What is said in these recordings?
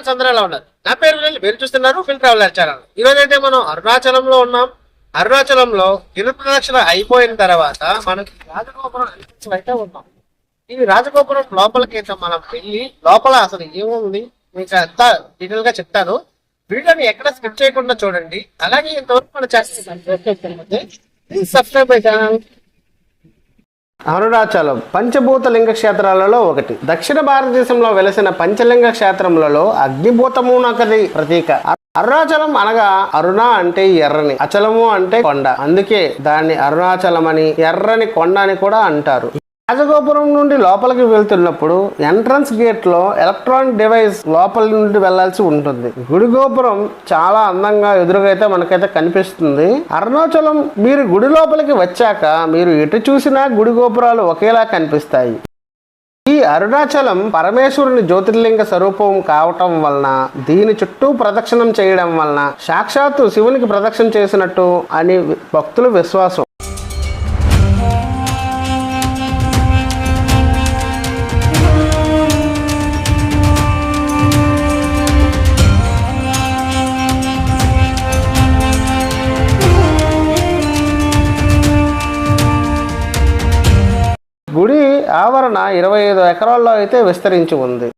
Friends అందరూ ఎలా ఉన్నారు? నా పేరు వినల్, మీరు చూస్తున్నారు ఫిల్ ట్రావెలర్ ఛానల్. ఈ రోజు అయితే మనం అరుణాచలంలో ఉన్నాం. అరుణాచలంలో గిరి ప్రదక్షిణ అయిపోయిన తర్వాత మనకి రాజగోపురం అయితే ఉన్నాం. ఈ రాజగోపురం లోపలికి అయితే మనం వెళ్ళి లోపల అసలు ఏముంది మీకు అంతా డీటెయిల్ గా చెప్తాను. వీడియోని ఎక్కడ స్కిప్ చేయకుండా చూడండి. అలాగే ఇంతవరకు మన ఛానల్ సబ్స్క్రైబ్ ఛానల్. అరుణాచలం పంచభూత లింగ క్షేత్రాలలో ఒకటి. దక్షిణ భారతదేశంలో వెలసిన పంచలింగ క్షేత్రములలో అగ్నిభూతము నకది ప్రతీక. అరుణాచలం అనగా అరుణ అంటే ఎర్రని, అచలము అంటే కొండ, అందుకే దాన్ని అరుణాచలం అని, ఎర్రని కొండ అని కూడా అంటారు. రాజగోపురం నుండి లోపలికి వెళ్తున్నప్పుడు ఎంట్రన్స్ గేట్ లో ఎలక్ట్రానిక్ డివైస్ లోపల నుండి వెళ్లాల్సి ఉంటుంది. గుడి గోపురం చాలా అందంగా ఎదురుగా అయితే మనకైతే కనిపిస్తుంది. అరుణాచలం మీరు గుడి లోపలికి వచ్చాక మీరు ఎటు చూసినా గుడి గోపురాలు ఒకేలా కనిపిస్తాయి. ఈ అరుణాచలం పరమేశ్వరుని జ్యోతిర్లింగ స్వరూపం కావటం వలన, దీని చుట్టూ ప్రదక్షిణం చేయడం వలన సాక్షాత్తు శివునికి ప్రదక్షిణ చేసినట్టు అని భక్తుల విశ్వాసం. గుడి ఆవరణ 25 ఎకరాల్లో అయితే విస్తరించి ఉంది.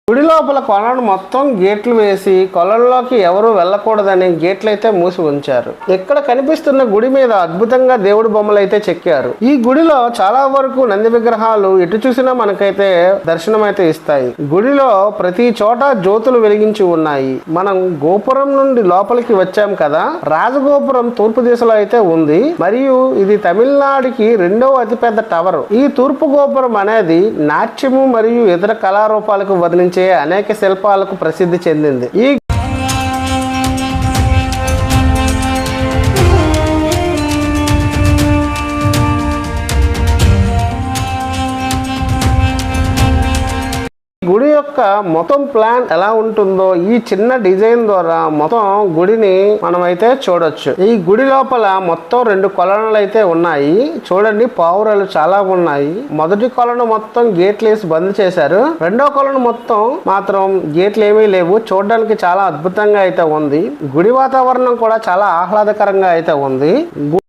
గుడి లోపల కొలను మొత్తం గేట్లు వేసి కొలంలోకి ఎవరు వెళ్ళకూడదని గేట్లు అయితే మూసి ఉంచారు. ఇక్కడ కనిపిస్తున్న గుడి మీద అద్భుతంగా దేవుడి బొమ్మలు అయితే చెక్కారు. ఈ గుడిలో చాలా వరకు నంది విగ్రహాలు ఎటు చూసినా మనకైతే దర్శనం అయితే ఇస్తాయి. గుడిలో ప్రతి చోట జ్యోతులు వెలిగించి ఉన్నాయి. మనం గోపురం నుండి లోపలికి వచ్చాం కదా, రాజగోపురం తూర్పు దిశలో అయితే ఉంది. మరియు ఇది తమిళనాడుకి 2వ అతిపెద్ద టవర్. ఈ తూర్పు గోపురం అనేది నాట్యము మరియు ఇతర కళారూపాలకు వర్ణించి అనేక శిల్పాలకు ప్రసిద్ధి చెందింది. ఈ గుడి యొక్క మొత్తం ప్లాన్ ఎలా ఉంటుందో ఈ చిన్న డిజైన్ ద్వారా మొత్తం గుడిని మనం అయితే చూడొచ్చు. ఈ గుడి లోపల మొత్తం 2 కొలనులు అయితే ఉన్నాయి. చూడండి, పావురాలు చాలా ఉన్నాయి. మొదటి కొలను మొత్తం గేట్లు వేసి బంద్ చేశారు. రెండో కొలను మొత్తం మాత్రం గేట్లు ఏమీ లేవు. చూడడానికి చాలా అద్భుతంగా అయితే ఉంది. గుడి వాతావరణం కూడా చాలా ఆహ్లాదకరంగా అయితే ఉంది. గుడి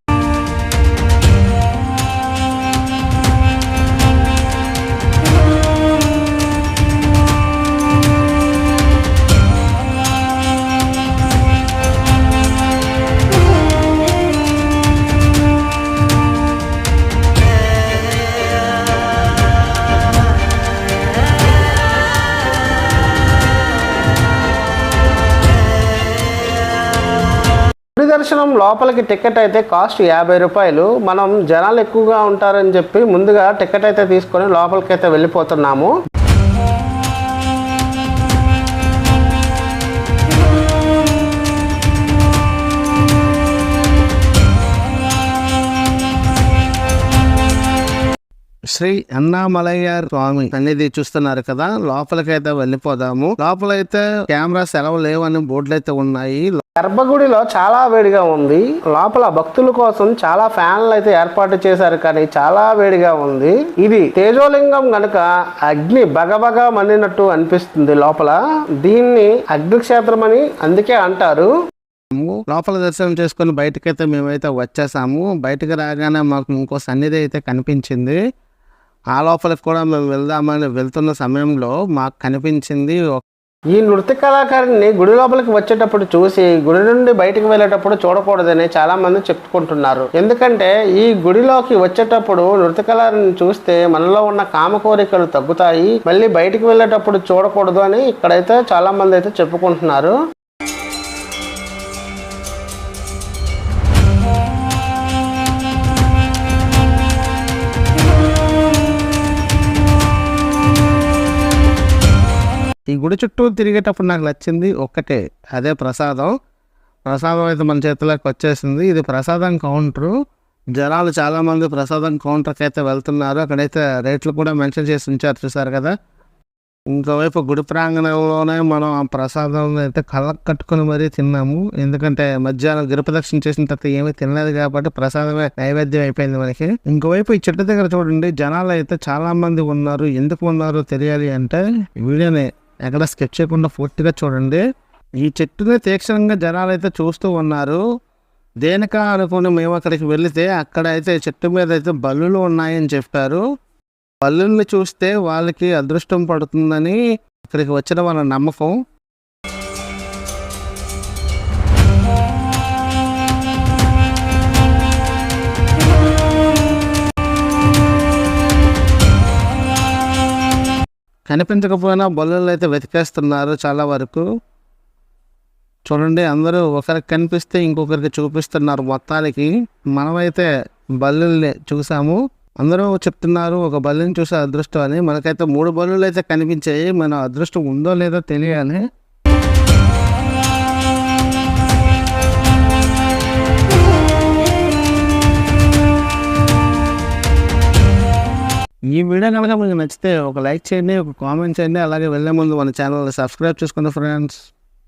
దర్శనం లోపలికి టికెట్ అయితే కాస్ట్ 50 రూపాయలు. మనం జనాలు ఎక్కువగా ఉంటారని చెప్పి ముందుగా టికెట్ అయితే తీసుకొని లోపలికి అయితే వెళ్ళిపోతున్నాము. శ్రీ అన్నామలయ్య స్వామి అనేది చూస్తున్నారు కదా, లోపలికైతే వెళ్ళిపోదాము. లోపలైతే కెమెరా సెలవు లేవని బోర్డులు అయితే ఉన్నాయి. గర్భగుడిలో చాలా వేడిగా ఉంది. లోపల భక్తుల కోసం చాలా ఫ్యాన్లు అయితే ఏర్పాటు చేశారు, కానీ చాలా వేడిగా ఉంది. ఇది తేజోలింగం గనుక అగ్ని బగబగా మండినట్టు అనిపిస్తుంది లోపల. దీన్ని అగ్నిక్షేత్రం అని అందుకే అంటారు. లోపల దర్శనం చేసుకుని బయటకైతే మేమైతే వచ్చేసాము. బయటకు రాగానే మాకు ఇంకో సన్నిధి అయితే కనిపించింది. ఆ లోపలికి కూడా మేము వెళ్దామని వెళ్తున్న సమయంలో మాకు కనిపించింది ఈ నృత్య కళాకారుని గుడి లోపలికి వచ్చేటప్పుడు చూసి గుడి నుండి బయటకు వెళ్ళేటప్పుడు చూడకూడదని చాలా మంది చెప్పుకుంటున్నారు. ఎందుకంటే ఈ గుడిలోకి వచ్చేటప్పుడు నృత్య కళాకారుని చూస్తే మనలో ఉన్న కామ కోరికలు తగ్గుతాయి, మళ్ళీ బయటకు వెళ్ళేటప్పుడు చూడకూడదు అని ఇక్కడైతే చాలా మంది అయితే చెప్పుకుంటున్నారు. ఈ గుడి చుట్టూ తిరిగేటప్పుడు నాకు నచ్చింది ఒక్కటే, అదే ప్రసాదం. ప్రసాదం అయితే మన చేతిలోకి వచ్చేసింది. ఇది ప్రసాదం కౌంటరు. జనాలు చాలామంది ప్రసాదం కౌంటర్కి అయితే వెళ్తున్నారు. అక్కడైతే రేట్లు కూడా మెన్షన్ చేసి ఉంచారు, చూసారు కదా. ఇంకోవైపు గుడి ప్రాంగణంలోనే మనం ఆ ప్రసాదం అయితే కళ్ళకు కట్టుకుని మరీ తిన్నాము. ఎందుకంటే మధ్యాహ్నం గిరిప్రదక్షిణ చేసిన తర్వాత ఏమీ తినలేదు కాబట్టి ప్రసాదమే నైవేద్యం అయిపోయింది మనకి. ఇంకోవైపు ఈ చెట్టు దగ్గర చూడండి, జనాలు అయితే చాలా మంది ఉన్నారు. ఎందుకు ఉన్నారో తెలియాలి అంటే వీడియోని ఎక్కడ స్కెచ్ చేయకుండా పూర్తిగా చూడండి. ఈ చెట్టుని తీక్షణంగా జనాలు అయితే చూస్తూ ఉన్నారు. దేనికా అనుకుని మేము అక్కడికి వెళితే అక్కడ అయితే చెట్టు మీద అయితే బల్లులు ఉన్నాయని చెప్పారు. బల్లుల్ని చూస్తే వాళ్ళకి అదృష్టం పడుతుందని ఇక్కడికి వచ్చిన వాళ్ళ నమ్మకం. కనిపించకపోయినా బల్లులు అయితే వెతికేస్తున్నారు చాలా వరకు. చూడండి, అందరూ ఒకరికి కనిపిస్తే ఇంకొకరికి చూపిస్తున్నారు మొత్తానికి. మనమైతే బల్లుల్ని చూసాము. అందరూ చెప్తున్నారు ఒక బల్లుని చూసే అదృష్టం అని. మనకైతే 3 బల్లులు అయితే కనిపించాయి. మన అదృష్టం ఉందో లేదో తెలియాలి. ఈ వీడియో కనుక మీకు నచ్చితే ఒక లైక్ చేయండి, ఒక కామెంట్ చేయండి. అలాగే వెళ్ళే ముందు మన ఛానల్ని సబ్స్క్రైబ్ చేసుకోండి ఫ్రెండ్స్.